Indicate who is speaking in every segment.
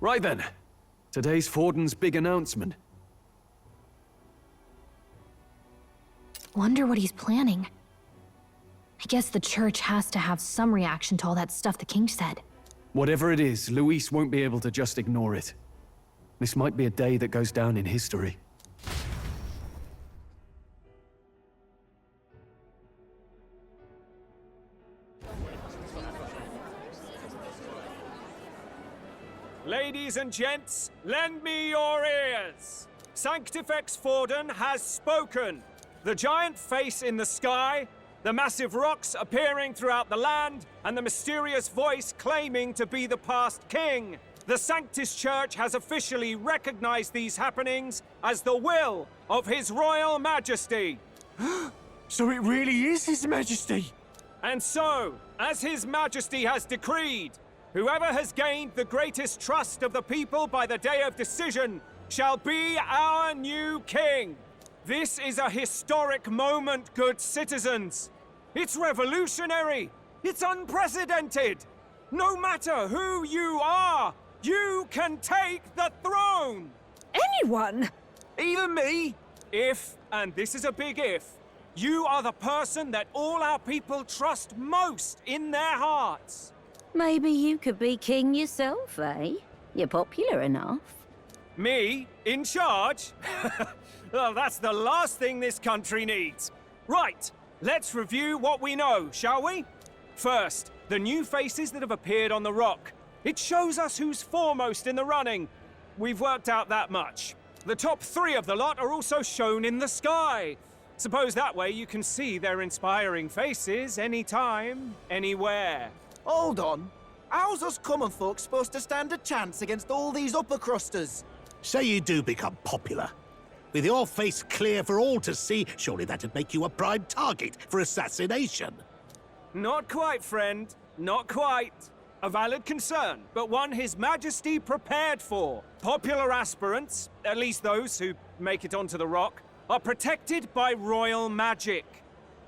Speaker 1: Right then. Today's Forden's big announcement.
Speaker 2: Wonder what he's planning. I guess the church has to have some reaction to all that stuff the king said.
Speaker 1: Whatever it is, Luis won't be able to just ignore it. This might be a day that goes down in history.
Speaker 3: Ladies and gents, lend me your ears. Sanctifex Forden has spoken. The giant face in the sky, the massive rocks appearing throughout the land, and the mysterious voice claiming to be the past king. The Sanctus Church has officially recognized these happenings as the will of His Royal Majesty.
Speaker 4: So it really is His Majesty?
Speaker 3: And so, as His Majesty has decreed, whoever has gained the greatest trust of the people by the day of decision shall be our new king. This is a historic moment, good citizens. It's revolutionary. It's unprecedented. No matter who you are, you can take the throne.
Speaker 5: Anyone?
Speaker 4: Even me?
Speaker 3: If, and this is a big if, you are the person that all our people trust most in their hearts.
Speaker 5: Maybe you could be king yourself, eh? You're popular enough.
Speaker 3: Me? In charge? Well, that's the last thing this country needs. Right, let's review what we know, shall we? First, the new faces that have appeared on the rock. It shows us who's foremost in the running. We've worked out that much. The top 3 of the lot are also shown in the sky. Suppose that way you can see their inspiring faces anytime, anywhere.
Speaker 6: Hold on. How's us common folk supposed to stand a chance against all these upper crusters?
Speaker 7: Say you do become popular. With your face clear for all to see, surely that'd make you a prime target for assassination.
Speaker 3: Not quite, friend. Not quite. A valid concern, but one His Majesty prepared for. Popular aspirants, at least those who make it onto the rock, are protected by royal magic.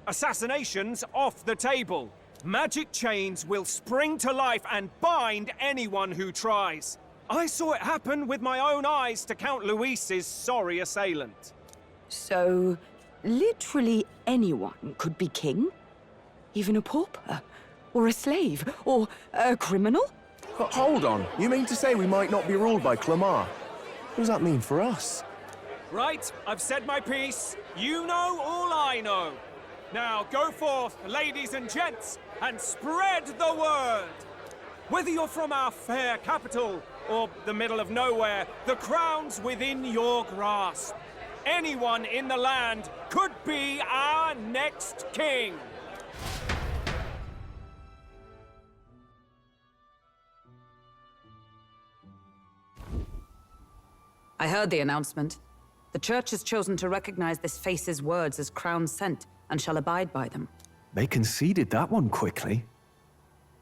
Speaker 3: Assassinations off the table. Magic chains will spring to life and bind anyone who tries. I saw it happen with my own eyes to Count Luis's sorry assailant.
Speaker 8: So, literally anyone could be king? Even a pauper? Or a slave? Or a criminal?
Speaker 4: But hold on, you mean to say we might not be ruled by Clamar? What does that mean for us?
Speaker 3: Right, I've said my piece. You know all I know. Now go forth, ladies and gents, and spread the word! Whether you're from our fair capital or the middle of nowhere, the crown's within your grasp. Anyone in the land could be our next king.
Speaker 9: I heard the announcement. The church has chosen to recognize this face's words as crown sent and shall abide by them.
Speaker 1: They conceded that one quickly.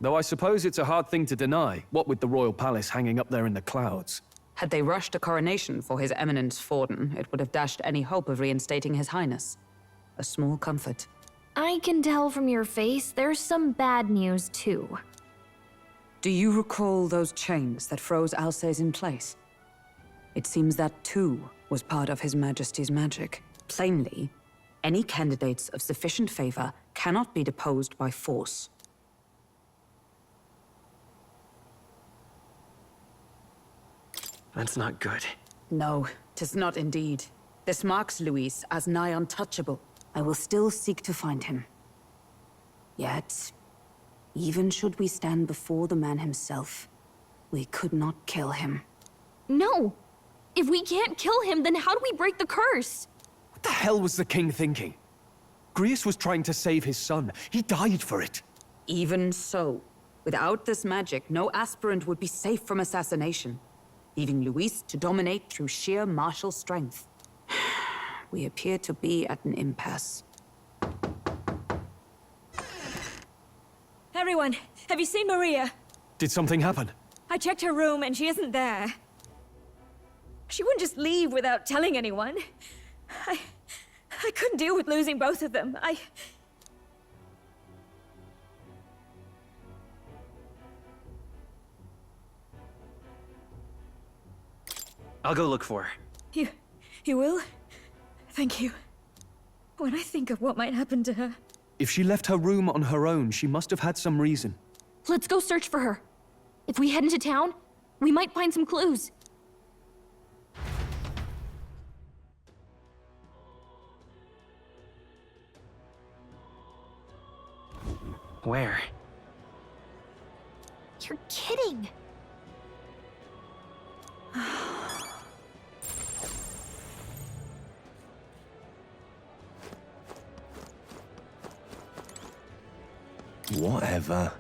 Speaker 1: Though I suppose it's a hard thing to deny, what with the royal palace hanging up there in the clouds.
Speaker 9: Had they rushed a coronation for His Eminence Forden, it would have dashed any hope of reinstating His Highness. A small comfort.
Speaker 2: I can tell from your face there's some bad news too.
Speaker 9: Do you recall those chains that froze Alces in place? It seems that too was part of His Majesty's magic. Plainly, any candidates of sufficient favor cannot be deposed by force.
Speaker 4: That's not good.
Speaker 9: No, 'tis not indeed. This marks Luis as nigh untouchable. I will still seek to find him. Yet, even should we stand before the man himself, we could not kill him.
Speaker 2: No! If we can't kill him, then how do we break the curse?
Speaker 1: What the hell was the king thinking? Grius was trying to save his son. He died for it.
Speaker 9: Even so, without this magic, no aspirant would be safe from assassination, leaving Luis to dominate through sheer martial strength. We appear to be at an impasse.
Speaker 5: Everyone, have you seen Maria?
Speaker 1: Did something happen?
Speaker 5: I checked her room and she isn't there. She wouldn't just leave without telling anyone. I couldn't deal with losing both of them.
Speaker 1: I'll go look for her.
Speaker 5: You will? Thank you. When I think of what might happen to her...
Speaker 1: If she left her room on her own, she must have had some reason.
Speaker 2: Let's go search for her. If we head into town, we might find some clues.
Speaker 1: Where?
Speaker 2: You're kidding.
Speaker 4: Whatever.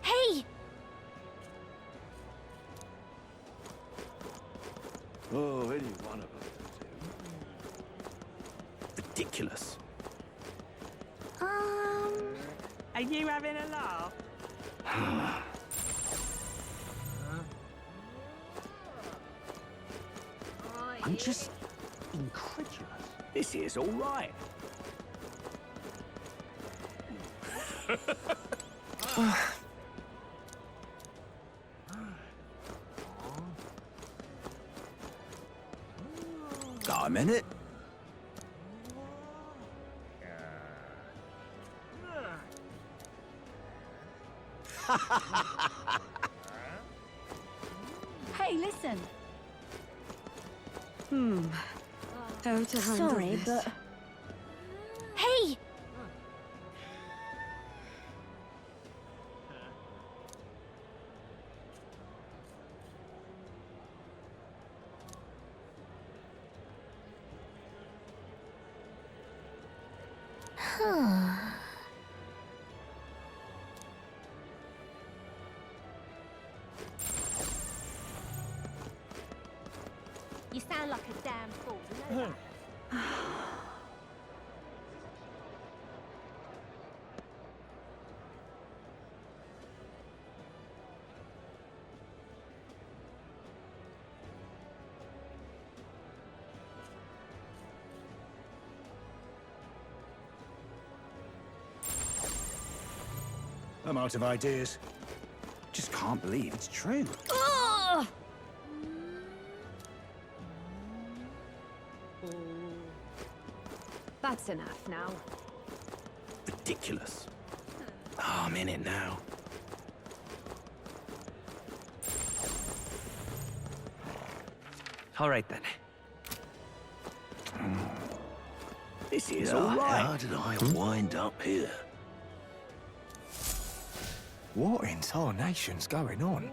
Speaker 2: Hey!
Speaker 4: Oh, any one of us.
Speaker 7: Ridiculous.
Speaker 10: Are you having a laugh?
Speaker 7: I'm just incredulous. This is all right.
Speaker 4: Got a minute?
Speaker 5: Hey, listen.
Speaker 8: How to handle
Speaker 2: Sorry,
Speaker 8: this?
Speaker 2: but... Hey!
Speaker 11: You sound like a damn fool, you know that?
Speaker 7: I'm out of ideas. Just can't believe it's true.
Speaker 2: Ugh!
Speaker 11: That's enough now.
Speaker 7: Ridiculous. Oh, I'm in it now.
Speaker 1: All right, then.
Speaker 7: This is all right.
Speaker 4: How did I wind up here? What in tarnation's going on?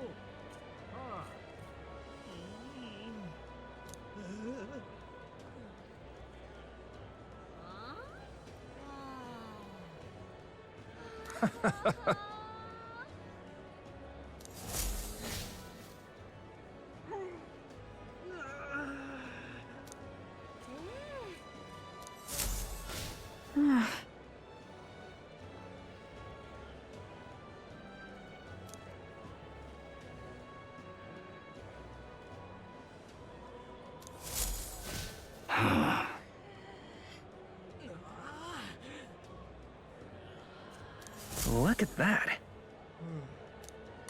Speaker 1: Look at that.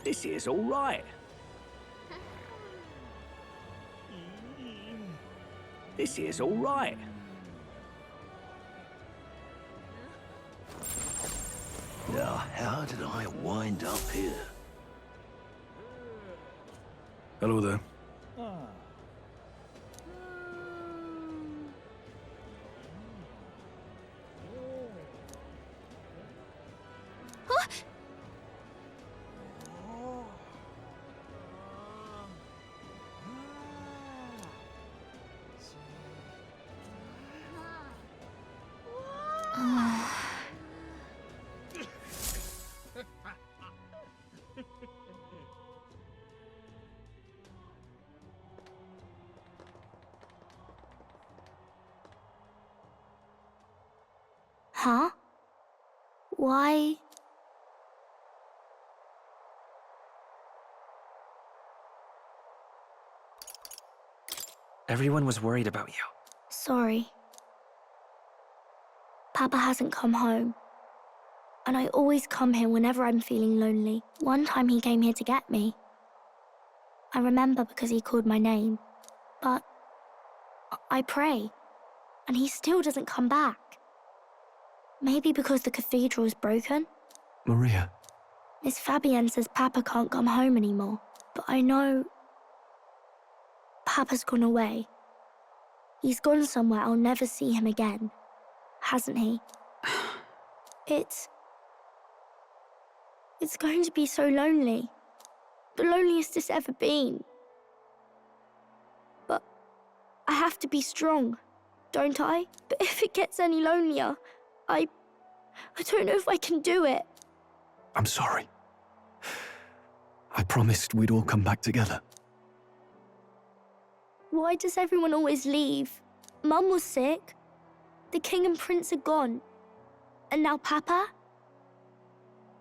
Speaker 7: This is all right. This is all right.
Speaker 4: Now, how did I wind up here?
Speaker 1: Hello there.
Speaker 2: Huh? Why?
Speaker 1: Everyone was worried about you.
Speaker 2: Sorry.
Speaker 12: Papa hasn't come home. And I always come here whenever I'm feeling lonely. One time he came here to get me. I remember because he called my name. But I pray, and he still doesn't come back. Maybe because the cathedral is broken?
Speaker 1: Maria.
Speaker 12: Miss Fabienne says Papa can't come home anymore. But I know Papa's gone away. He's gone somewhere I'll never see him again. Hasn't he? It's going to be so lonely. The loneliest it's ever been. But I have to be strong, don't I? But if it gets any lonelier, I don't know if I can do it.
Speaker 1: I'm sorry. I promised we'd all come back together.
Speaker 12: Why does everyone always leave? Mum was sick. The king and prince are gone. And now Papa?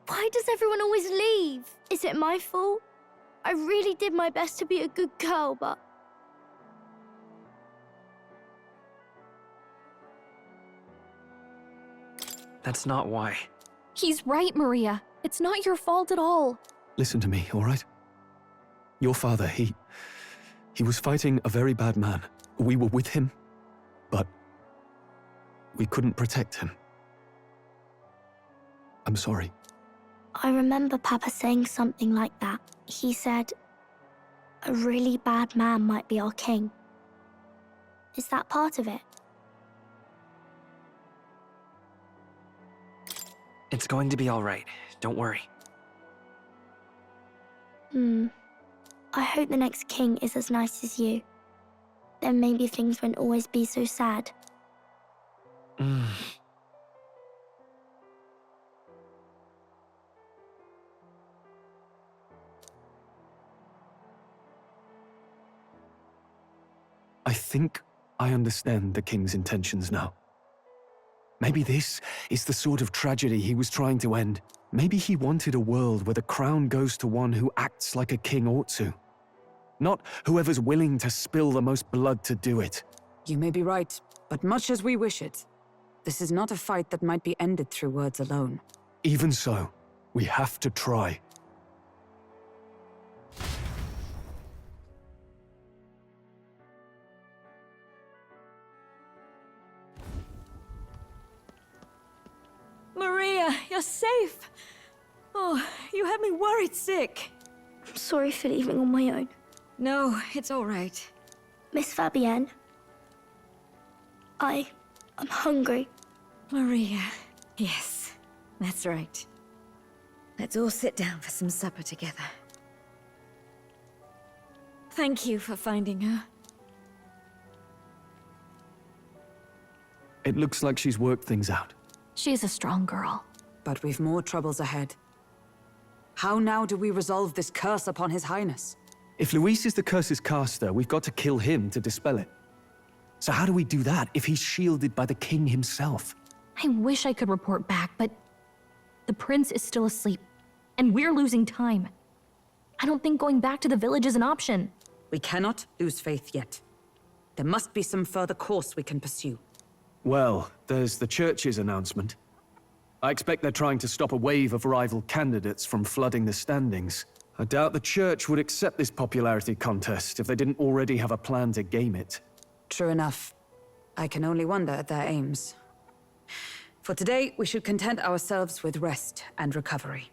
Speaker 12: Why does everyone always leave? Is it my fault? I really did my best to be a good girl, but...
Speaker 13: That's not why.
Speaker 2: He's right, Maria. It's not your fault at all.
Speaker 1: Listen to me, all right? Your father, he was fighting a very bad man. We were with him, but we couldn't protect him. I'm sorry.
Speaker 12: I remember Papa saying something like that. He said, a really bad man might be our king. Is that part of it?
Speaker 13: It's going to be all right. Don't worry.
Speaker 12: I hope the next king is as nice as you. Then maybe things won't always be so sad.
Speaker 1: I think I understand the king's intentions now. Maybe this is the sort of tragedy he was trying to end. Maybe he wanted a world where the crown goes to one who acts like a king ought to. Not whoever's willing to spill the most blood to do it.
Speaker 9: You may be right, but much as we wish it, this is not a fight that might be ended through words alone.
Speaker 1: Even so, we have to try.
Speaker 5: Maria, you're safe. Oh, you had me worried sick.
Speaker 12: I'm sorry for leaving on my own.
Speaker 5: No, it's all right.
Speaker 12: Miss Fabienne, I'm hungry.
Speaker 5: Maria, yes, that's right. Let's all sit down for some supper together. Thank you for finding her.
Speaker 1: It looks like she's worked things out.
Speaker 2: She's a strong girl.
Speaker 9: But we've more troubles ahead. How now do we resolve this curse upon His Highness?
Speaker 1: If Luis is the curse's caster, we've got to kill him to dispel it. So how do we do that if he's shielded by the king himself?
Speaker 2: I wish I could report back, but the prince is still asleep, and we're losing time. I don't think going back to the village is an option.
Speaker 9: We cannot lose faith yet. There must be some further course we can pursue.
Speaker 1: Well, there's the church's announcement. I expect they're trying to stop a wave of rival candidates from flooding the standings. I doubt the church would accept this popularity contest if they didn't already have a plan to game it.
Speaker 9: True enough. I can only wonder at their aims. For today, we should content ourselves with rest and recovery.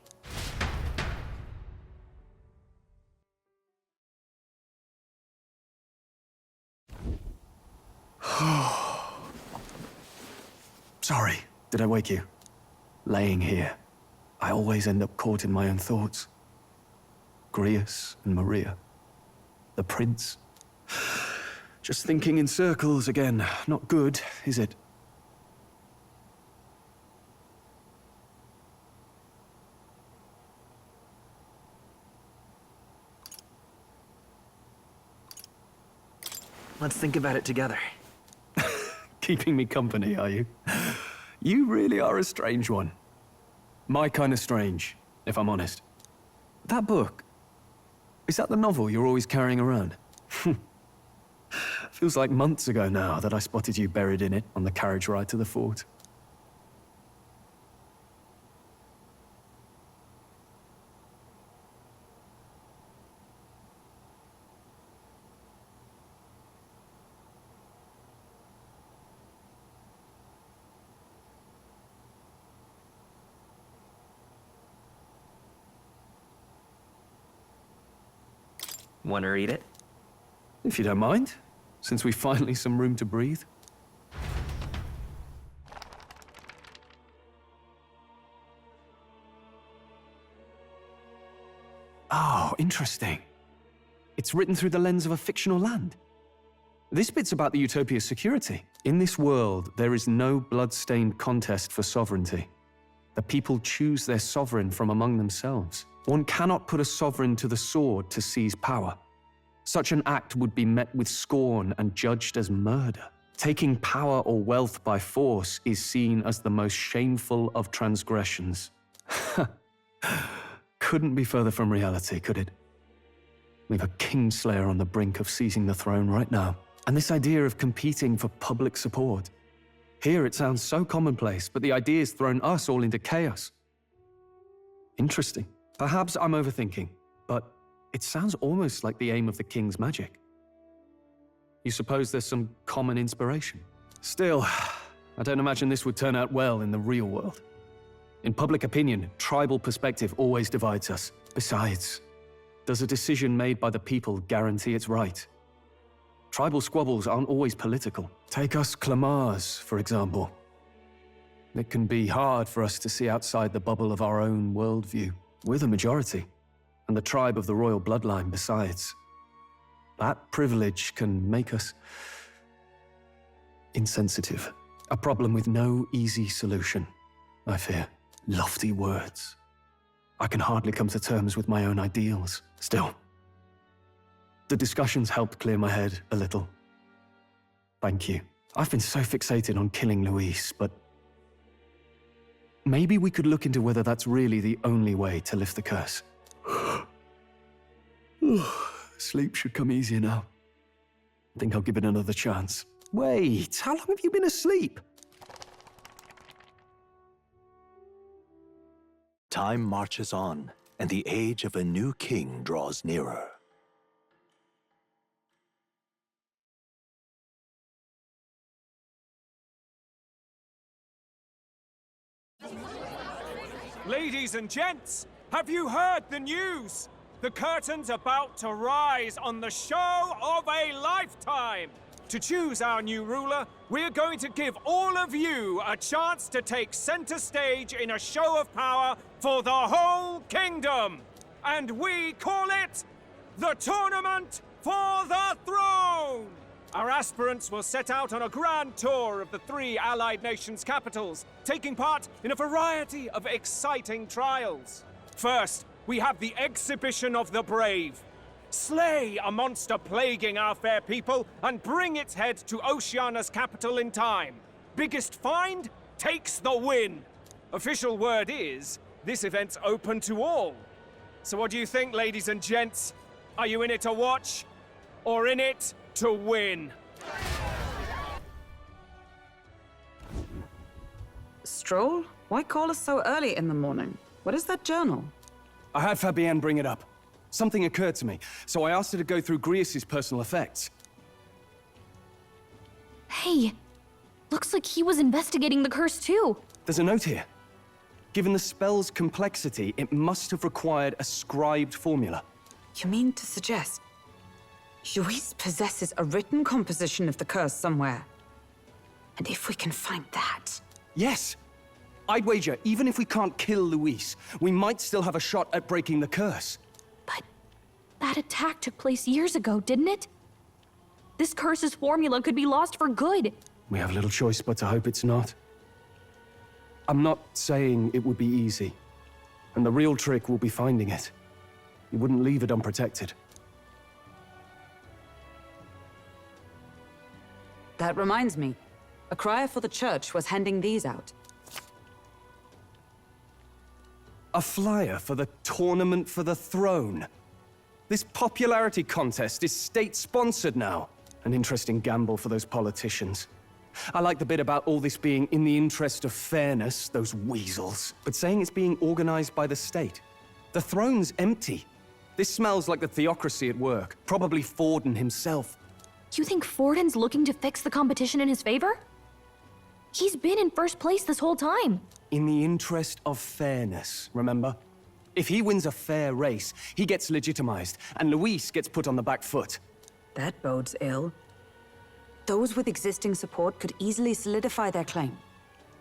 Speaker 1: Sorry, did I wake you? Laying here, I always end up caught in my own thoughts. Grius and Maria. The prince. Just thinking in circles again. Not good, is it?
Speaker 13: Let's think about it together.
Speaker 1: Keeping me company, are you? You really are a strange one. My kind of strange, if I'm honest. That book, is that the novel you're always carrying around? Feels like months ago now that I spotted you buried in it on the carriage ride to the fort.
Speaker 13: Wanna read it?
Speaker 1: If you don't mind, since we finally some room to breathe. Oh, interesting. It's written through the lens of a fictional land. This bit's about the utopia's security. In this world, there is no blood-stained contest for sovereignty. The people choose their sovereign from among themselves. One cannot put a sovereign to the sword to seize power. Such an act would be met with scorn and judged as murder. Taking power or wealth by force is seen as the most shameful of transgressions. Couldn't be further from reality, could it? We've a kingslayer on the brink of seizing the throne right now. And this idea of competing for public support. Here it sounds so commonplace, but the idea's thrown us all into chaos. Interesting. Perhaps I'm overthinking, but it sounds almost like the aim of the king's magic. You suppose there's some common inspiration? Still, I don't imagine this would turn out well in the real world. In public opinion, tribal perspective always divides us. Besides, does a decision made by the people guarantee it's right? Tribal squabbles aren't always political. Take us Clamars, for example. It can be hard for us to see outside the bubble of our own worldview. We're the majority, and the tribe of the royal bloodline besides. That privilege can make us insensitive. A problem with no easy solution, I fear. Lofty words. I can hardly come to terms with my own ideals. Still, the discussions helped clear my head a little. Thank you. I've been so fixated on killing Luis, but maybe we could look into whether that's really the only way to lift the curse. Sleep should come easier now. I think I'll give it another chance. Wait, how long have you been asleep?
Speaker 14: Time marches on, and the age of a new king draws nearer.
Speaker 3: Ladies and gents, have you heard the news? The curtain's about to rise on the show of a lifetime. To choose our new ruler, we're going to give all of you a chance to take center stage in a show of power for the whole kingdom. And we call it the Tournament for the Throne. Our aspirants will set out on a grand tour of the 3 allied nations' capitals, taking part in a variety of exciting trials. First, we have the Exhibition of the Brave. Slay a monster plaguing our fair people and bring its head to Oceania's capital in time. Biggest find takes the win. Official word is, this event's open to all. So what do you think, ladies and gents? Are you in it to watch, or in it to win?
Speaker 9: Stroll? Why call us so early in the morning? What is that journal?
Speaker 1: I had Fabienne bring it up. Something occurred to me, so I asked her to go through Grius's personal effects.
Speaker 2: Hey, looks like he was investigating the curse too.
Speaker 1: There's a note here. Given the spell's complexity, it must have required a scribed formula.
Speaker 9: You mean to suggest Luis possesses a written composition of the curse somewhere? And if we can find that...
Speaker 1: Yes! I'd wager, even if we can't kill Luis, we might still have a shot at breaking the curse.
Speaker 2: But that attack took place years ago, didn't it? This curse's formula could be lost for good.
Speaker 1: We have little choice but to hope it's not. I'm not saying it would be easy. And the real trick will be finding it. You wouldn't leave it unprotected.
Speaker 9: That reminds me. A crier for the church was handing these out.
Speaker 1: A flyer for the Tournament for the Throne. This popularity contest is state-sponsored now. An interesting gamble for those politicians. I like the bit about all this being in the interest of fairness, those weasels. But saying it's being organized by the state. The throne's empty. This smells like the theocracy at work. Probably Forden himself.
Speaker 2: You think Forden's looking to fix the competition in his favor? He's been in first place this whole time.
Speaker 1: In the interest of fairness, remember? If he wins a fair race, he gets legitimized, and Luis gets put on the back foot.
Speaker 9: That bodes ill. Those with existing support could easily solidify their claim.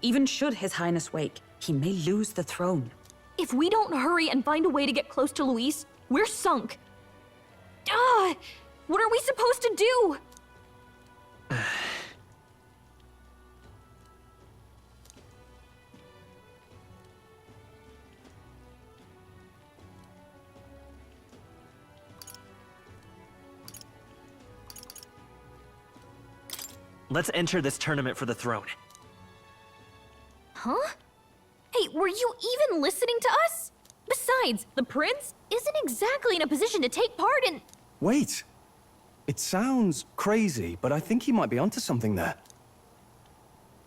Speaker 9: Even should His Highness wake, he may lose the throne.
Speaker 2: If we don't hurry and find a way to get close to Luis, we're sunk. What are we supposed to do?
Speaker 13: Let's enter this tournament for the throne.
Speaker 2: Huh? Hey, were you even listening to us? Besides, the prince isn't exactly in a position to take part in...
Speaker 1: Wait. It sounds crazy, but I think he might be onto something there.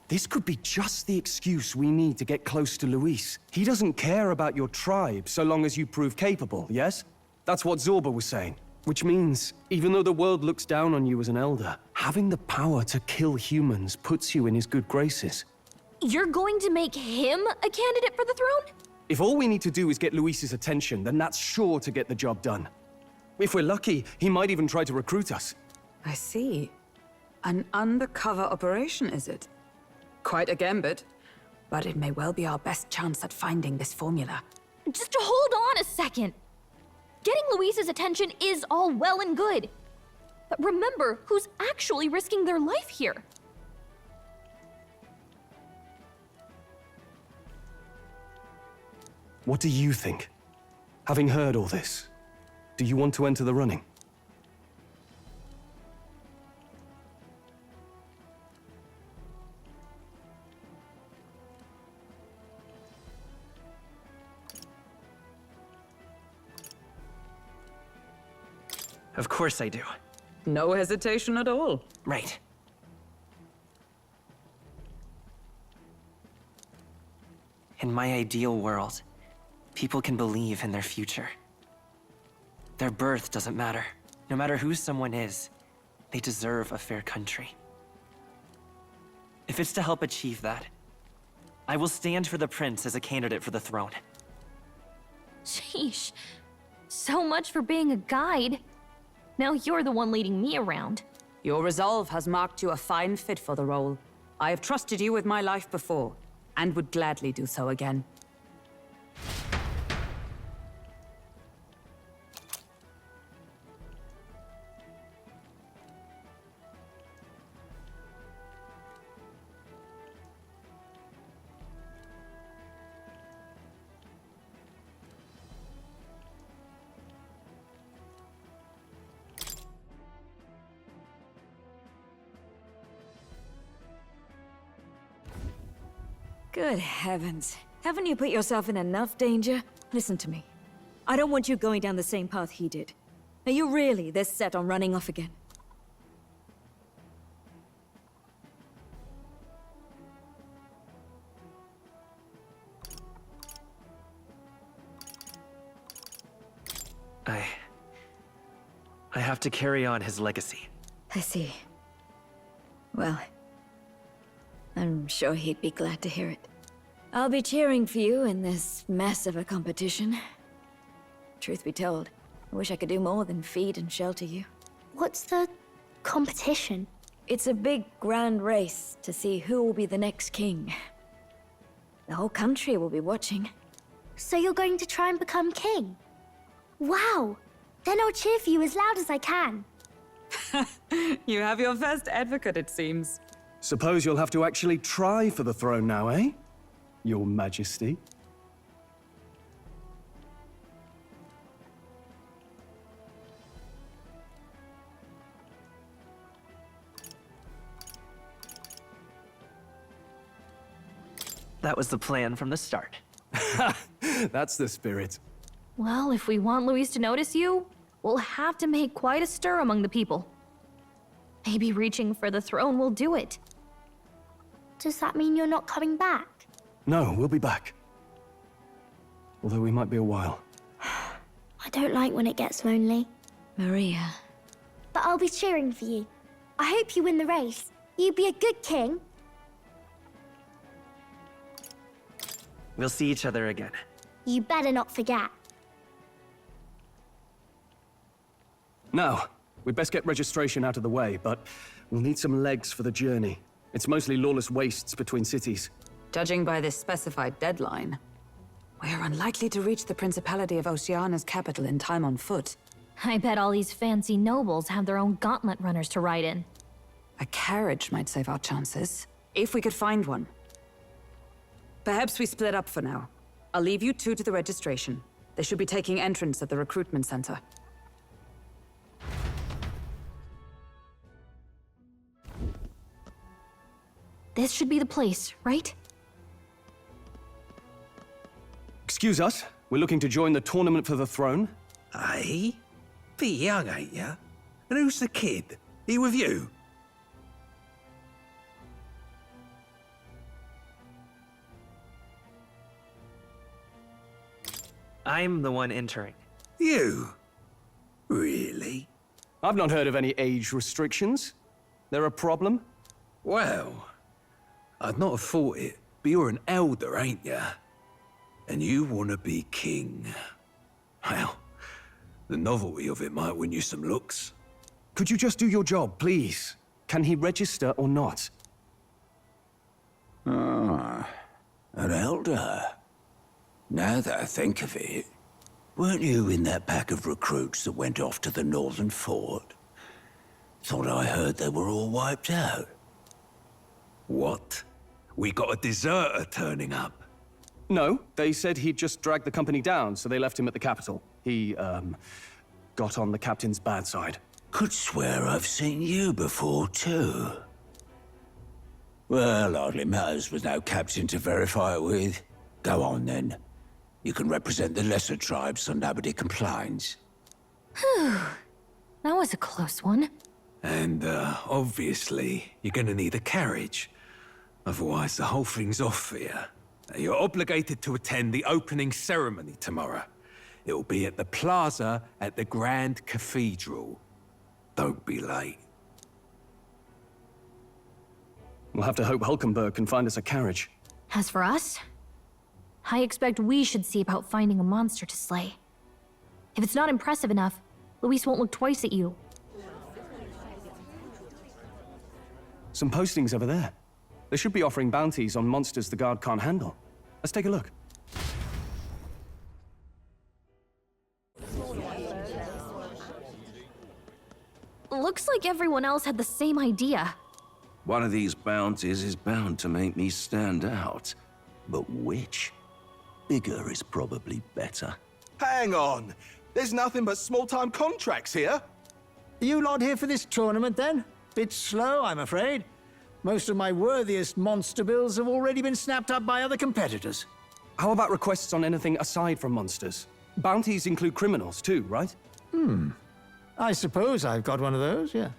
Speaker 1: This could be just the excuse we need to get close to Luis. He doesn't care about your tribe so long as you prove capable, yes? That's what Zorba was saying. Which means, even though the world looks down on you as an elder, having the power to kill humans puts you in his good graces.
Speaker 2: You're going to make him a candidate for the throne?
Speaker 1: If all we need to do is get Luis's attention, then that's sure to get the job done. If we're lucky, he might even try to recruit us.
Speaker 9: I see. An undercover operation, is it? Quite a gambit, but it may well be our best chance at finding this formula.
Speaker 2: Just hold on a second. Getting Luis's attention is all well and good. But remember who's actually risking their life here.
Speaker 1: What do you think? Having heard all this, do you want to enter the running?
Speaker 13: Of course I do.
Speaker 9: No hesitation at all.
Speaker 13: Right. In my ideal world, people can believe in their future. Their birth doesn't matter. No matter who someone is, they deserve a fair country. If it's to help achieve that, I will stand for the prince as a candidate for the throne.
Speaker 2: Sheesh. So much for being a guide. Now you're the one leading me around.
Speaker 9: Your resolve has marked you a fine fit for the role. I have trusted you with my life before, and would gladly do so again.
Speaker 5: Good heavens. Haven't you put yourself in enough danger? Listen to me. I don't want you going down the same path he did. Are you really this set on running off again?
Speaker 13: I have to carry on his legacy.
Speaker 5: I see. Well, I'm sure he'd be glad to hear it. I'll be cheering for you in this mess of a competition. Truth be told, I wish I could do more than feed and shelter you.
Speaker 12: What's the competition?
Speaker 5: It's a big, grand race to see who will be the next king. The whole country will be watching.
Speaker 12: So you're going to try and become king? Wow! Then I'll cheer for you as loud as I can.
Speaker 9: You have your first advocate, it seems.
Speaker 1: Suppose you'll have to actually try for the throne now, eh? Your Majesty.
Speaker 13: That was the plan from the start.
Speaker 1: That's the spirit.
Speaker 2: Well, if we want Luis to notice you, we'll have to make quite a stir among the people. Maybe reaching for the throne will do it.
Speaker 12: Does that mean you're not coming back?
Speaker 1: No, we'll be back. Although we might be a while.
Speaker 12: I don't like when it gets lonely.
Speaker 5: Maria.
Speaker 12: But I'll be cheering for you. I hope you win the race. You be a good king.
Speaker 13: We'll see each other again.
Speaker 12: You better not forget.
Speaker 1: Now, we'd best get registration out of the way, but we'll need some legs for the journey. It's mostly lawless wastes between cities.
Speaker 9: Judging by this specified deadline, we're unlikely to reach the Principality of Oceana's capital in time on foot.
Speaker 2: I bet all these fancy nobles have their own gauntlet runners to ride in.
Speaker 9: A carriage might save our chances, if we could find one. Perhaps we split up for now. I'll leave you two to the registration. They should be taking entrance at the recruitment center.
Speaker 2: This should be the place, right?
Speaker 1: Excuse us, we're looking to join the tournament for the throne.
Speaker 15: Aye? Bit young, ain't ya? And who's the kid? He with you?
Speaker 13: I'm the one entering.
Speaker 15: You? Really?
Speaker 1: I've not heard of any age restrictions. There a problem?
Speaker 15: Well, I'd not have thought it, but you're an elder, ain't ya? And you want to be king. Well, the novelty of it might win you some looks.
Speaker 1: Could you just do your job, please? Can he register or not?
Speaker 15: Ah, an elder. Now that I think of it, weren't you in that pack of recruits that went off to the northern fort? Thought I heard they were all wiped out. What? We got a deserter turning up?
Speaker 1: No, they said he'd just dragged the company down, so they left him at the capital. He, got on the captain's bad side.
Speaker 15: Could swear I've seen you before, too. Well, hardly matters with no captain to verify it with. Go on, then. You can represent the lesser tribes so nobody complains.
Speaker 2: Whew. That was a close one.
Speaker 15: And, obviously, you're gonna need a carriage. Otherwise, the whole thing's off for you. You're obligated to attend the opening ceremony tomorrow. It'll be at the plaza at the Grand Cathedral. Don't be late.
Speaker 1: We'll have to hope Hulkenberg can find us a carriage.
Speaker 2: As for us, I expect we should see about finding a monster to slay. If it's not impressive enough, Luis won't look twice at you.
Speaker 1: Some postings over there. They should be offering bounties on monsters the guard can't handle. Let's take a look.
Speaker 2: Looks like everyone else had the same idea.
Speaker 16: One of these bounties is bound to make me stand out. But which? Bigger is probably better.
Speaker 4: Hang on! There's nothing but small-time contracts here.
Speaker 6: You lot here for this tournament, then? Bit slow, I'm afraid. Most of my worthiest monster bills have already been snapped up by other competitors.
Speaker 1: How about requests on anything aside from monsters? Bounties include criminals too, right?
Speaker 6: I suppose I've got one of those, yeah.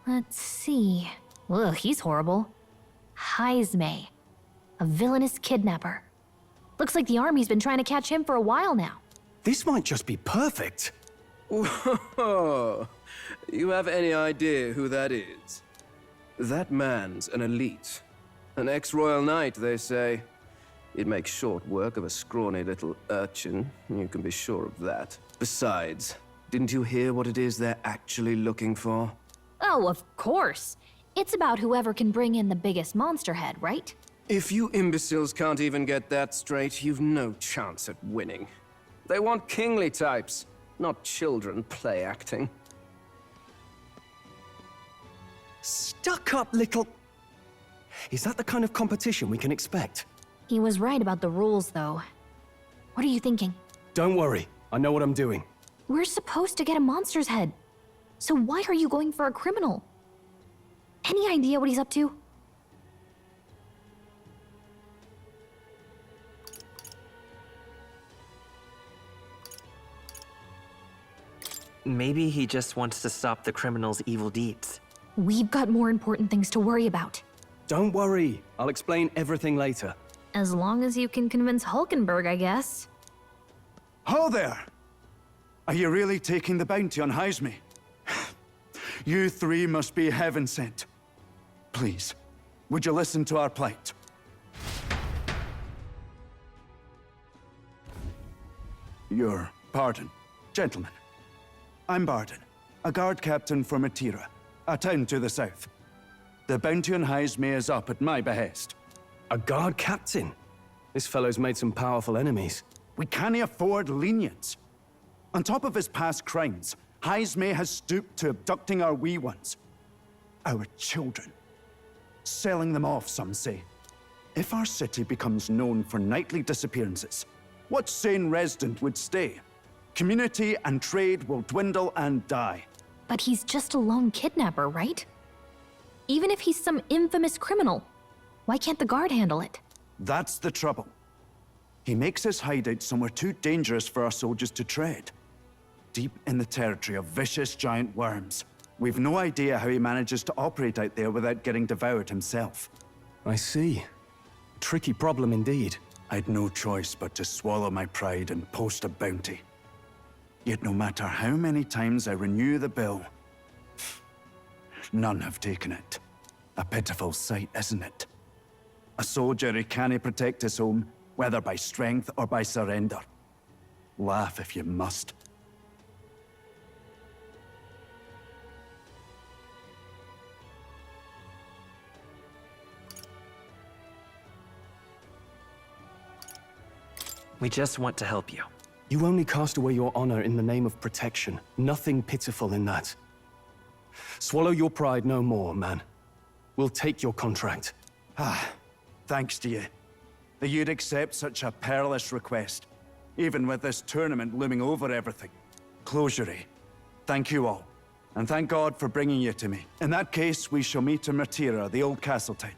Speaker 2: Let's see. Ugh, he's horrible. Heisme, a villainous kidnapper. Looks like the army's been trying to catch him for a while now.
Speaker 1: This might just be perfect.
Speaker 17: Whoa! You have any idea who that is? That man's an elite. An ex-royal knight, they say. He'd make short work of a scrawny little urchin, you can be sure of that. Besides, didn't you hear what it is they're actually looking for?
Speaker 2: Oh, of course. It's about whoever can bring in the biggest monster head, right?
Speaker 17: If you imbeciles can't even get that straight, you've no chance at winning. They want kingly types, not children play acting.
Speaker 1: Stuck-up little... Is that the kind of competition we can expect?
Speaker 2: He was right about the rules, though. What are you thinking?
Speaker 1: Don't worry, I know what I'm doing.
Speaker 2: We're supposed to get a monster's head. So why are you going for a criminal? Any idea what he's up to?
Speaker 13: Maybe he just wants to stop the criminal's evil deeds.
Speaker 2: We've got more important things to worry about.
Speaker 1: Don't worry, I'll explain everything later.
Speaker 2: As long as you can convince Hulkenberg, I guess.
Speaker 18: Ho there! Are you really taking the bounty on Heisme? You three must be heaven sent. Please, would you listen to our plight? Your pardon, Gentlemen, I'm Barden, a guard captain for Matira, a town to the south. The bounty on Heisme is up at my behest.
Speaker 1: A guard captain? This fellow's made some powerful enemies.
Speaker 18: We can't afford lenience. On top of his past crimes, Heisme has stooped to abducting our wee ones. Our children. Selling them off, some say. If our city becomes known for nightly disappearances, what sane resident would stay? Community and trade will dwindle and die.
Speaker 2: But he's just a lone kidnapper, right? Even if he's some infamous criminal, why can't the guard handle it?
Speaker 18: That's the trouble. He makes his hideout somewhere too dangerous for our soldiers to tread. Deep in the territory of vicious giant worms. We've no idea how he manages to operate out there without getting devoured himself.
Speaker 1: I see. Tricky problem indeed.
Speaker 18: I'd no choice but to swallow my pride and post a bounty. Yet no matter how many times I renew the bill, none have taken it. A pitiful sight, isn't it? A soldier who can't protect his home, whether by strength or by surrender. Laugh if you must.
Speaker 13: We just want to help you.
Speaker 1: You only cast away your honor in the name of protection. Nothing pitiful in that. Swallow your pride no more, man. We'll take your contract.
Speaker 18: Thanks to you. That you'd accept such a perilous request, even with this tournament looming over everything. Closure. Thank you all, and thank God for bringing you to me. In that case, we shall meet in Matira, the old castle town.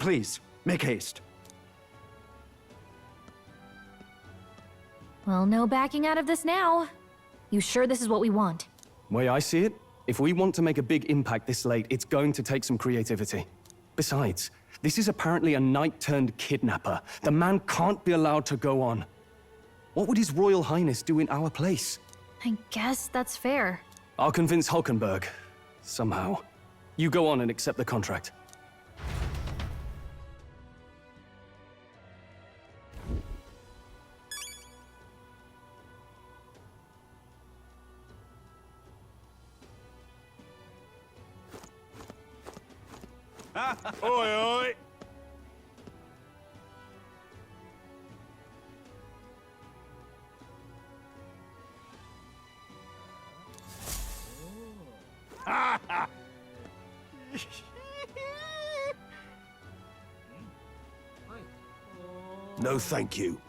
Speaker 18: Please, make haste.
Speaker 2: Well, no backing out of this now. You sure this is what we want?
Speaker 1: Way I see it, if we want to make a big impact this late, it's going to take some creativity. Besides, this is apparently a knight-turned-kidnapper. The man can't be allowed to go on. What would His Royal Highness do in our place?
Speaker 2: I guess that's fair.
Speaker 1: I'll convince Hulkenberg. Somehow. You go on and accept the contract.
Speaker 7: Oi, oi!
Speaker 16: No, thank you.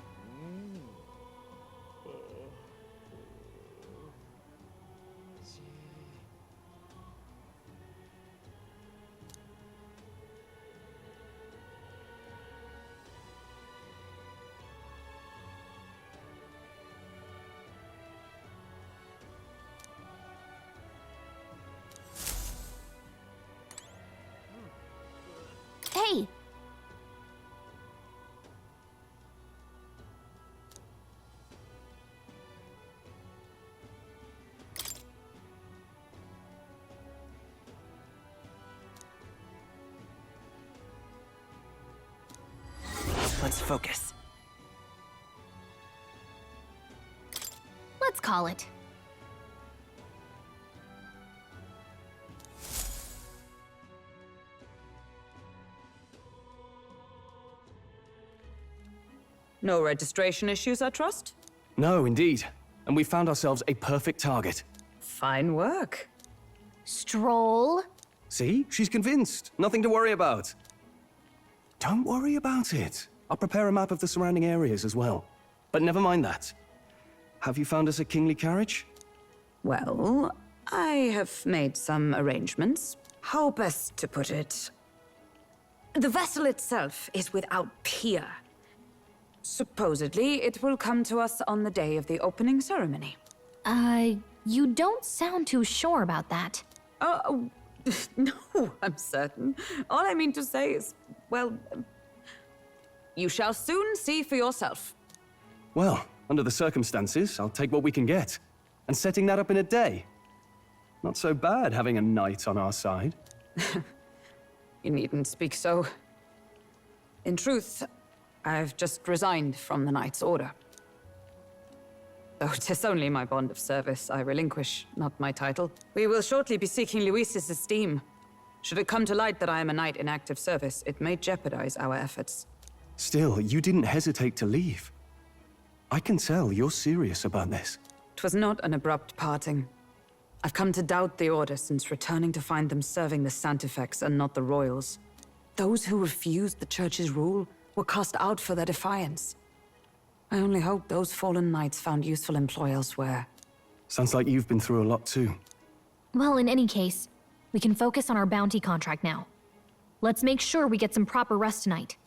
Speaker 2: Hey!
Speaker 13: Let's focus.
Speaker 2: Let's call it.
Speaker 9: No registration issues, I trust?
Speaker 1: No, indeed. And we found ourselves a perfect target.
Speaker 9: Fine work.
Speaker 2: Stroll.
Speaker 1: See? She's convinced. Nothing to worry about. Don't worry about it. I'll prepare a map of the surrounding areas as well. But never mind that. Have you found us a kingly carriage?
Speaker 9: Well, I have made some arrangements. How best to put it? The vessel itself is without peer. Supposedly, it will come to us on the day of the opening ceremony.
Speaker 2: You don't sound too sure about that.
Speaker 9: No, I'm certain. All I mean to say is, well, you shall soon see for yourself.
Speaker 1: Well, under the circumstances, I'll take what we can get. And setting that up in a day. Not so bad having a knight on our side.
Speaker 9: You needn't speak so. In truth, I've just resigned from the Knight's Order. Though 'tis only my bond of service I relinquish, not my title. We will shortly be seeking Luis's esteem. Should it come to light that I am a knight in active service, it may jeopardize our efforts.
Speaker 1: Still, you didn't hesitate to leave. I can tell you're serious about this.
Speaker 9: 'Twas not an abrupt parting. I've come to doubt the Order since returning to find them serving the Santifex and not the Royals. Those who refused the Church's rule were cast out for their defiance. I only hope those fallen knights found useful employ elsewhere.
Speaker 1: Sounds like you've been through a lot too.
Speaker 2: Well, in any case, we can focus on our bounty contract now. Let's make sure we get some proper rest tonight.